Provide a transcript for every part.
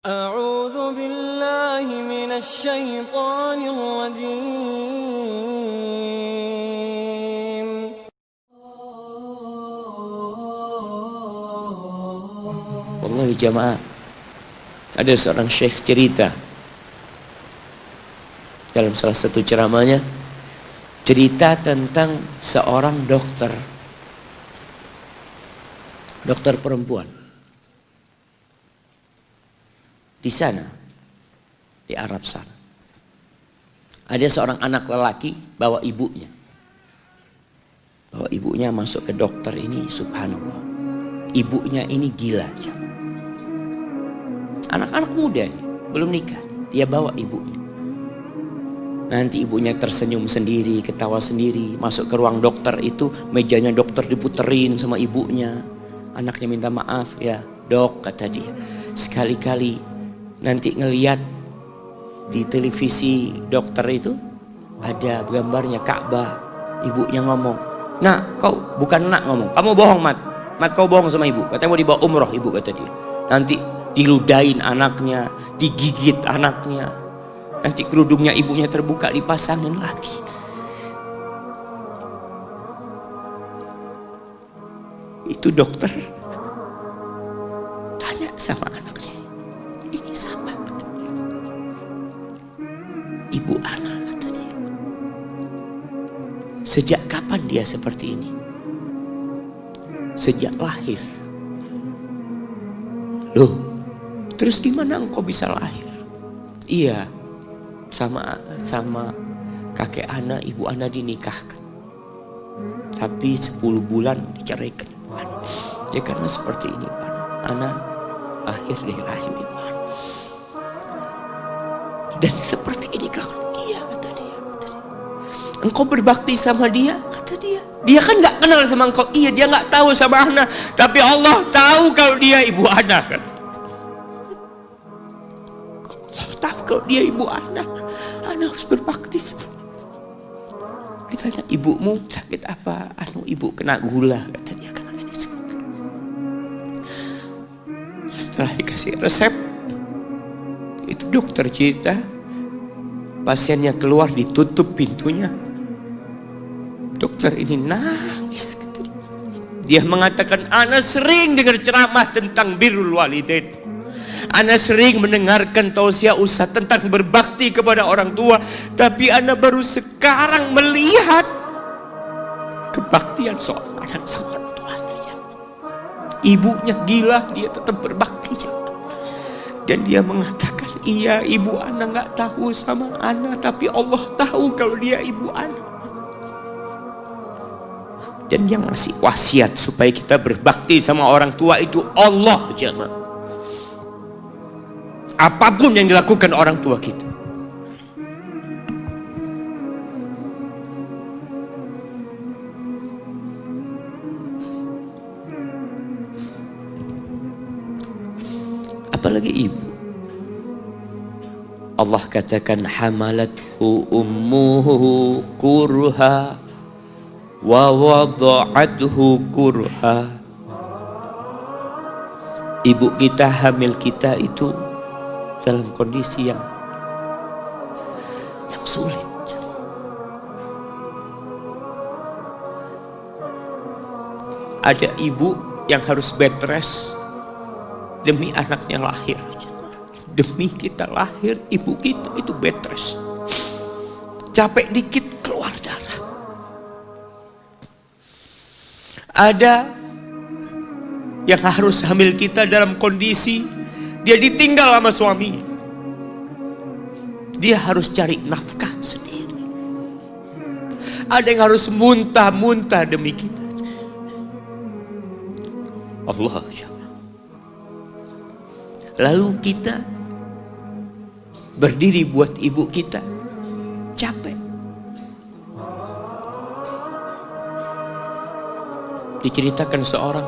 أعوذ بالله من الشيطان الرجيم. Wallahi jamaah, ada seorang syekh cerita dalam salah satu ceramahnya, cerita tentang seorang dokter perempuan di sana, di Arab sana. Ada seorang anak lelaki bawa ibunya masuk ke dokter ini. Subhanallah, ibunya ini gila. Anak-anak muda ini, belum nikah, dia bawa ibunya. Nanti ibunya tersenyum sendiri, ketawa sendiri. Masuk ke ruang dokter itu, mejanya dokter diputerin sama ibunya. Anaknya minta maaf, ya dok, kata dia, sekali-kali nanti ngeliat di televisi dokter itu ada gambarnya Ka'bah. Ibunya ngomong, nak, kau bukan nak ngomong, kamu bohong mat kau bohong sama ibu, katanya mau dibawa umroh ibu, kata dia. Nanti diludahin anaknya, digigit anaknya, nanti kerudungnya ibunya terbuka dipasangin lagi. Itu dokter tanya sama anaknya, ini siapa? Ibu anak, kata dia. Sejak kapan dia seperti ini? Sejak lahir. Loh, terus gimana engkau bisa lahir? Iya, sama kakek ana, ibu ana dinikahkan, tapi 10 bulan diceraikan. Ya karena seperti ini, Pak, ana lahir dari rahim ibu ana. Dan seperti ini kelakuan. Iya, kata dia. Engkau berbakti sama dia, kata dia. Dia kan nggak kenal sama engkau. Iya, dia nggak tahu sama ana, tapi Allah tahu kalau dia ibu ana. Kan? Allah tahu kalau dia ibu ana. Ana harus berbakti. Ditanya, ibumu sakit apa? Ibu kena gula, kata dia, kena ini. Setelah dikasih resep, itu dokter cerita, pasiennya keluar, ditutup pintunya. Dokter ini nangis. Dia mengatakan, ana sering dengar ceramah tentang birrul walidain. Ana sering mendengarkan tausiah ustaz tentang berbakti kepada orang tua, tapi ana baru sekarang melihat kebaktian seorang anak sama orang tuanya. Ibunya gila, dia tetap berbakti. Dan dia mengatakan, iya, ibu ana nggak tahu sama ana, tapi Allah tahu kalau dia ibu ana. Dan yang ngasih wasiat supaya kita berbakti sama orang tua itu Allah, jemaah. Apapun yang dilakukan orang tua kita, apalagi ibu. Allah katakan, hamalathu ummuhu kurha wa wada'athu kurha. Ibu kita, hamil kita itu dalam kondisi yang sulit. Ada ibu yang harus bed rest demi anaknya lahir. Demi kita lahir, ibu kita itu bed rest. Capek dikit keluar darah. Ada yang harus hamil kita dalam kondisi dia ditinggal sama suaminya. Dia harus cari nafkah sendiri. Ada yang harus muntah-muntah demi kita. Allah. Lalu kita berdiri buat ibu kita, capek. Diceritakan seorang,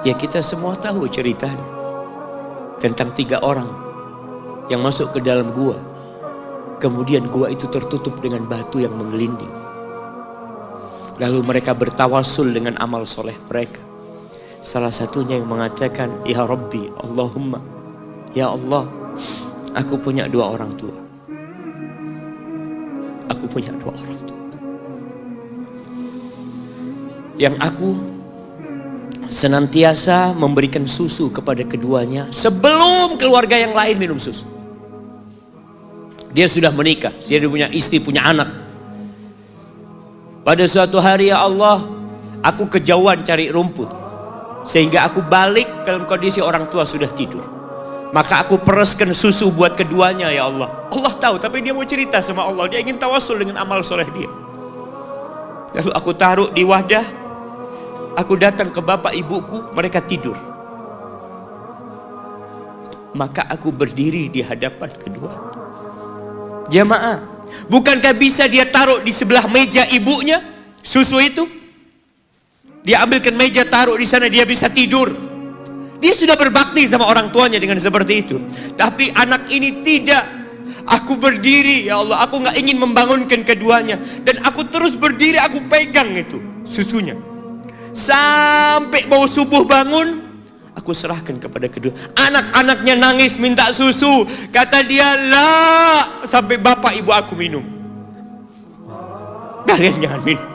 ya kita semua tahu ceritanya, tentang 3 orang yang masuk ke dalam gua. Kemudian gua itu tertutup dengan batu yang menggelinding. Lalu mereka bertawasul dengan amal soleh mereka. Salah satunya yang mengatakan, ya Rabbi, Allahumma Ya Allah, aku punya 2 orang tua. Aku punya 2 orang tua. Yang aku senantiasa memberikan susu kepada keduanya sebelum keluarga yang lain minum susu. Dia sudah menikah, dia punya istri, punya anak. Pada suatu hari, ya Allah, aku kejauhan cari rumput, sehingga aku balik dalam kondisi orang tua sudah tidur. Maka aku pereskan susu buat keduanya, ya Allah. Allah tahu, tapi dia mau cerita sama Allah. Dia ingin tawasul dengan amal soleh dia. Lalu aku taruh di wadah. Aku datang ke bapak ibuku, mereka tidur. Maka aku berdiri di hadapan kedua. Jamaah, bukankah bisa dia taruh di sebelah meja ibunya susu itu? Dia ambilkan meja, taruh di sana, dia bisa tidur. Dia sudah berbakti sama orang tuanya dengan seperti itu. Tapi anak ini tidak. Aku berdiri, ya Allah, aku gak ingin membangunkan keduanya. Dan aku terus berdiri, aku pegang itu susunya. Sampai mau subuh bangun, aku serahkan kepada kedua. Anak-anaknya nangis minta susu. Kata dia, "La," sampai bapak ibu aku minum. Kalian jangan minum.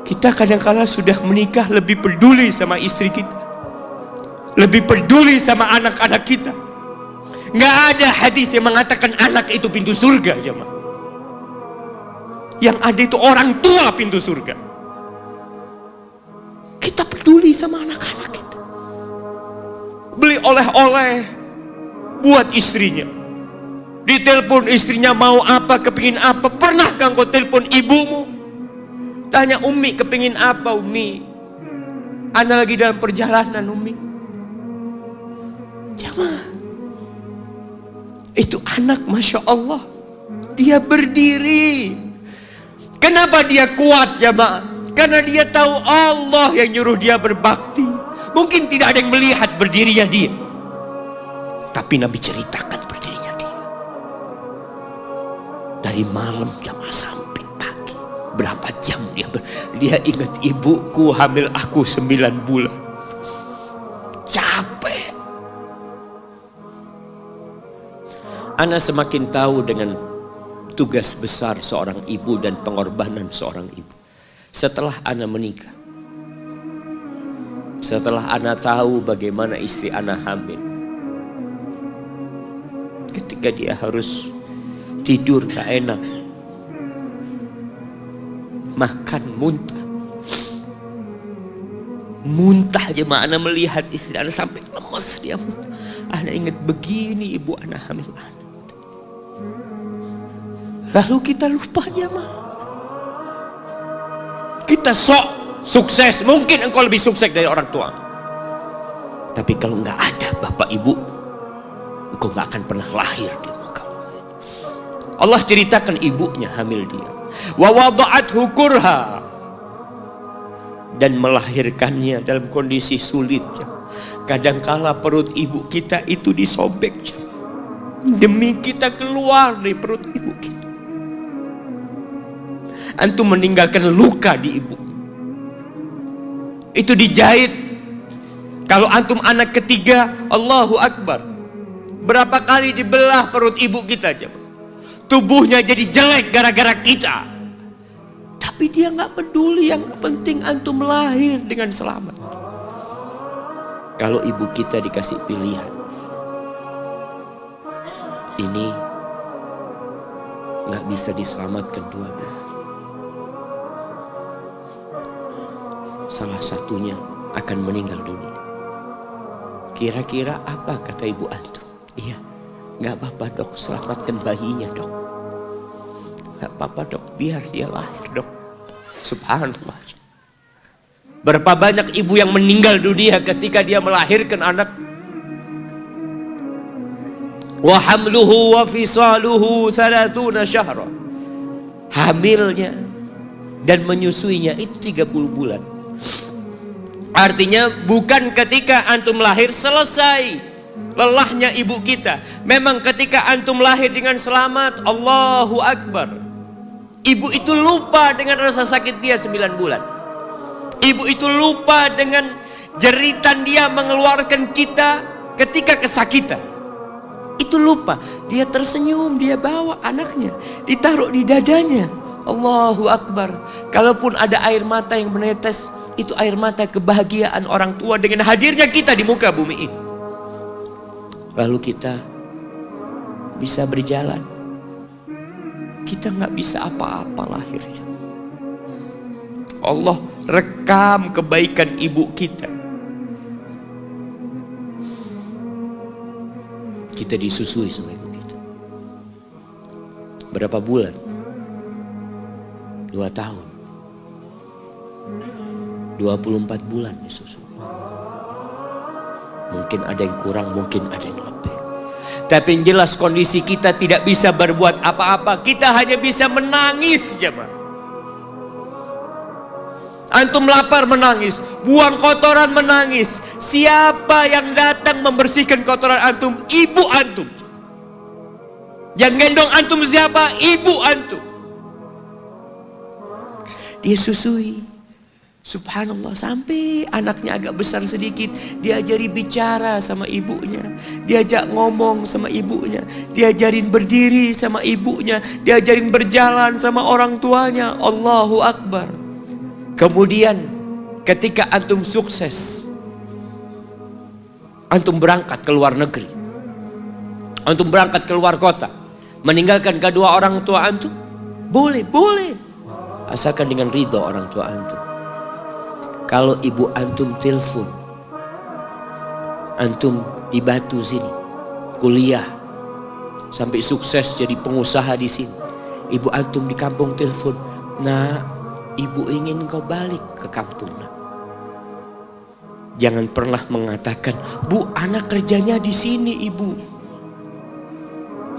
Kita kadang-kala sudah menikah lebih peduli sama istri kita, lebih peduli sama anak-anak kita. Nggak ada hadis yang mengatakan anak itu pintu surga, jemaah. Yang ada itu orang tua pintu surga. Kita peduli sama anak-anak kita. Beli oleh-oleh buat istrinya. Ditelepon istrinya mau apa, kepingin apa. Pernahkah engkau telepon ibumu? Tanya, "Umi kepingin apa, Umi? Ana lagi dalam perjalanan, Umi." Jamaah, itu anak, Masya Allah, dia berdiri. Kenapa dia kuat, jamaah? Karena dia tahu Allah yang nyuruh dia berbakti. Mungkin tidak ada yang melihat berdirinya dia, tapi Nabi ceritakan berdirinya dia. Dari malam jamaah sampai pagi, berapa jam dia ingat, ibuku hamil aku 9 bulan. Capek. Ana semakin tahu dengan tugas besar seorang ibu dan pengorbanan seorang ibu. Setelah Ana menikah, setelah Ana tahu bagaimana istri Ana hamil, ketika dia harus tidur gak enak, makan muntah aja, Ana melihat istri Ana sampai lemes dia muntah. Ana ingat, begini ibu Ana hamil Ana. Lalu kita lupa, jemaah. Kita sok sukses, mungkin engkau lebih sukses dari orang tua. Tapi kalau nggak ada bapak ibu, engkau nggak akan pernah lahir di muka bumi. Allah ceritakan ibunya hamil dia. Wa wada'athu kurha, dan melahirkannya dalam kondisi sulit. Kadangkala perut ibu kita itu disobek demi kita keluar dari perut ibu kita. Antum meninggalkan luka di ibu, itu dijahit. Kalau antum anak ketiga, Allahu Akbar, berapa kali dibelah perut ibu kita, tubuhnya jadi jelek gara-gara kita. Tapi dia nggak peduli, yang penting antum lahir dengan selamat. Kalau ibu kita dikasih pilihan, ini nggak bisa diselamatkan dua-duanya, salah satunya akan meninggal dunia. Kira-kira apa kata ibu antum? Iya, nggak apa-apa dok, selamatkan bayinya dok. Nggak apa-apa dok, biar dia lahir dok. Subhanallah. Berapa banyak ibu yang meninggal dunia ketika dia melahirkan anak. Wa hamluhu wa fisaluhu 30 syahra. Hamilnya dan menyusuinya itu 30 bulan. Artinya bukan ketika antum lahir selesai lelahnya ibu kita. Memang ketika antum lahir dengan selamat, Allahu Akbar, ibu itu lupa dengan rasa sakit dia 9 bulan. Ibu itu lupa dengan jeritan dia mengeluarkan kita ketika kesakitan, itu lupa. Dia tersenyum, dia bawa anaknya, ditaruh di dadanya. Allahu Akbar. Kalaupun ada air mata yang menetes, itu air mata kebahagiaan orang tua dengan hadirnya kita di muka bumi ini. Lalu kita bisa berjalan. Kita nggak bisa apa-apa lahirnya. Allah rekam kebaikan ibu kita. Kita disusui sama ibu kita. Berapa bulan? 2 tahun. 24 bulan disusui. Mungkin ada yang kurang, mungkin ada yang lebih. Tapi yang jelas kondisi kita tidak bisa berbuat apa-apa. Kita hanya bisa menangis, jemaah. Antum lapar menangis, buang kotoran menangis. Siapa yang datang membersihkan kotoran antum? Ibu antum. Yang gendong antum siapa? Ibu antum. Dia susui. Subhanallah, sampai anaknya agak besar sedikit, diajari bicara sama ibunya, diajak ngomong sama ibunya, diajarin berdiri sama ibunya, diajarin berjalan sama orang tuanya. Allahu Akbar. Kemudian ketika antum sukses, antum berangkat ke luar negeri, antum berangkat ke luar kota, meninggalkan kedua orang tua antum, boleh, asalkan dengan ridho orang tua antum. Kalau ibu antum telepon, antum di Batu sini, kuliah, sampai sukses jadi pengusaha di sini. Ibu antum di kampung telepon, nah ibu ingin kau balik ke kampung. Jangan pernah mengatakan, bu anak kerjanya di sini ibu.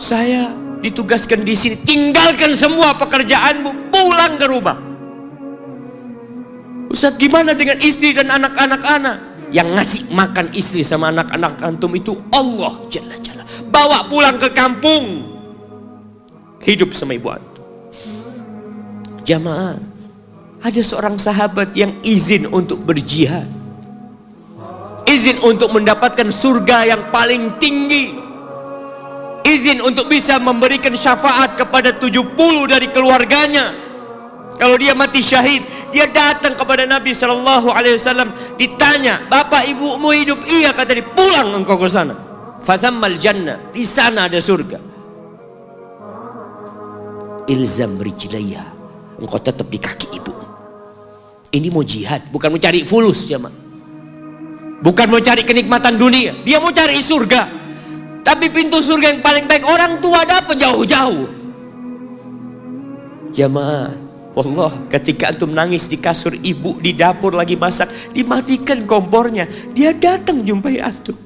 Saya ditugaskan di sini, tinggalkan semua pekerjaanmu, pulang ke rumah. Ustaz, gimana dengan istri dan anak-anak anak? Yang ngasih makan istri sama anak-anak antum itu Allah Jalla Jalla. Bawa pulang ke kampung, hidup sama ibu antum. Jamaah, ada seorang sahabat yang izin untuk berjihad, izin untuk mendapatkan surga yang paling tinggi, izin untuk bisa memberikan syafaat kepada 70 dari keluarganya. Kalau dia mati syahid, dia datang kepada Nabi SAW, ditanya, bapak ibumu hidup? Iya, kata dia. Pulang engkau ke sana. Fathammal jannah, di sana ada surga. Ilzam rijlaiha, engkau tetap di kaki ibu. Ini mau jihad, bukan mau cari fulus, jemaah. Bukan mau cari kenikmatan dunia, dia mau cari surga. Tapi pintu surga yang paling baik orang tua dapat jauh-jauh. Jemaah, Allah, ketika antum nangis di kasur ibu, di dapur lagi masak, dimatikan kompornya, dia datang jumpai antum.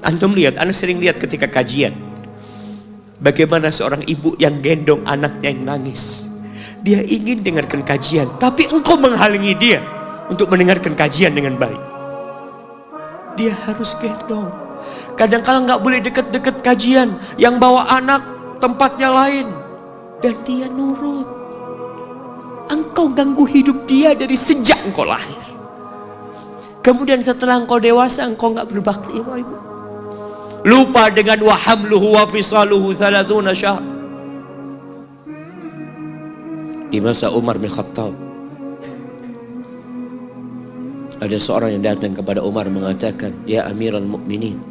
Antum lihat, anak sering lihat ketika kajian, bagaimana seorang ibu yang gendong anaknya yang nangis. Dia ingin dengarkan kajian, tapi engkau menghalangi dia untuk mendengarkan kajian dengan baik. Dia harus gendong. Kadang-kadang nggak boleh deket-deket kajian, yang bawa anak tempatnya lain, dan dia nurut. Engkau ganggu hidup dia dari sejak engkau lahir. Kemudian setelah engkau dewasa, engkau nggak berbakti sama ibu. Lupa dengan wa hamluhu wa fisaluhu 30 syahr. Di masa Umar bin Khattab, ada seorang yang datang kepada Umar mengatakan, ya Amirul Mukminin,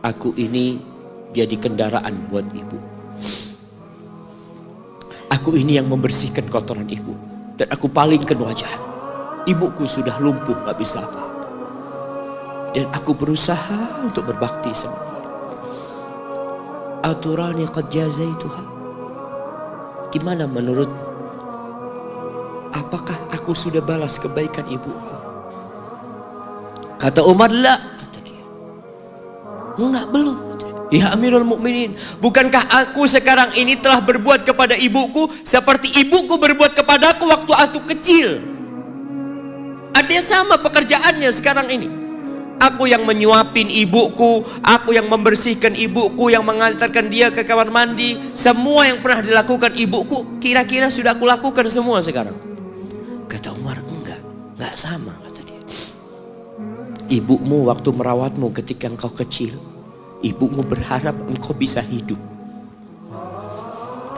aku ini jadi kendaraan buat ibu. Aku ini yang membersihkan kotoran ibu, dan aku palingkan wajah. Ibuku sudah lumpuh, gak bisa apa-apa, dan aku berusaha untuk berbakti sama dia. Aturani qad jazaituha. Gimana menurut? Apakah aku sudah balas kebaikan ibuku? Kata Umar, la, kata dia. Enggak, belum. Ya Amirul Mukminin, bukankah aku sekarang ini telah berbuat kepada ibuku seperti ibuku berbuat kepadaku waktu aku kecil? Artinya sama pekerjaannya sekarang ini. Aku yang menyuapin ibuku, aku yang membersihkan ibuku, yang mengantarkan dia ke kamar mandi. Semua yang pernah dilakukan ibuku, kira-kira sudah aku lakukan semua sekarang. Kata Umar, enggak Gak sama kata dia. Ibumu waktu merawatmu ketika engkau kecil, ibumu berharap engkau bisa hidup.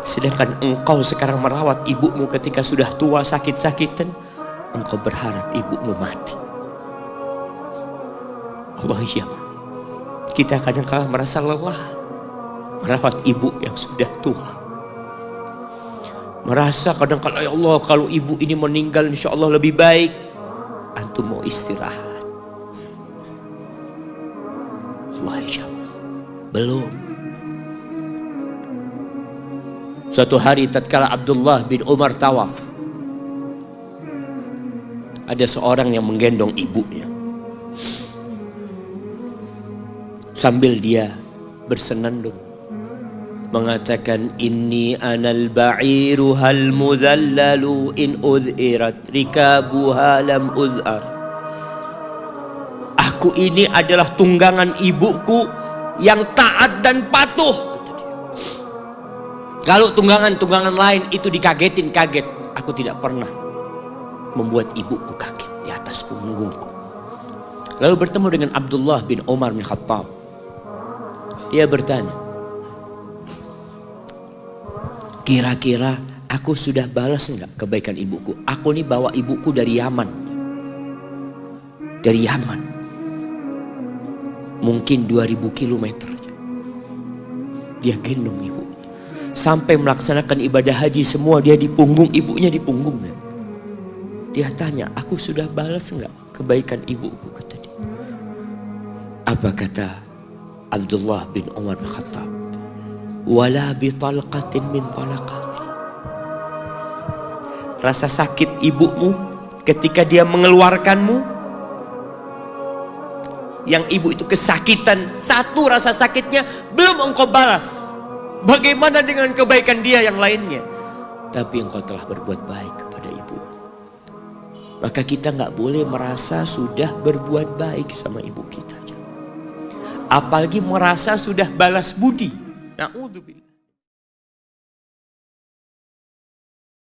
Sedangkan engkau sekarang merawat ibumu ketika sudah tua sakit-sakitan, engkau berharap ibumu mati. Allah, iya, kita kadang-kadang merasa lelah merawat ibu yang sudah tua. Merasa kadang-kadang, ya Allah, kalau ibu ini meninggal insya Allah lebih baik. Antum mau istirahat. Allah, iya, belum. Suatu hari tatkala Abdullah bin Umar tawaf, ada seorang yang menggendong ibunya. Sambil dia bersenandung mengatakan, inni anal ba'iru hal mudhallalu in udhirat rikabuha lam udhar. Aku ini adalah tunggangan ibuku yang taat dan patuh. Kalau tunggangan-tunggangan lain itu dikagetin, kaget. Aku tidak pernah membuat ibuku kaget di atas punggungku. Lalu bertemu dengan Abdullah bin Umar bin Khattab. Dia bertanya, kira-kira aku sudah balas enggak kebaikan ibuku? Aku nih bawa ibuku dari Yaman. Dari Yaman. Mungkin 2000 kilometer. Dia gendong ibu. Sampai melaksanakan ibadah haji semua dia di punggung, ibunya di punggungnya. Dia tanya, aku sudah balas enggak kebaikan ibuku, kata dia. Apa kata Abdullah bin Umar bin Khattab? Wala bi talqatin min talaqati. Rasa sakit ibumu ketika dia mengeluarkanmu, yang ibu itu kesakitan, satu rasa sakitnya belum engkau balas. Bagaimana dengan kebaikan dia yang lainnya? Tapi engkau telah berbuat baik kepada ibu. Maka kita nggak boleh merasa sudah berbuat baik sama ibu kita. Apalagi merasa sudah balas budi. Na'udzubillah.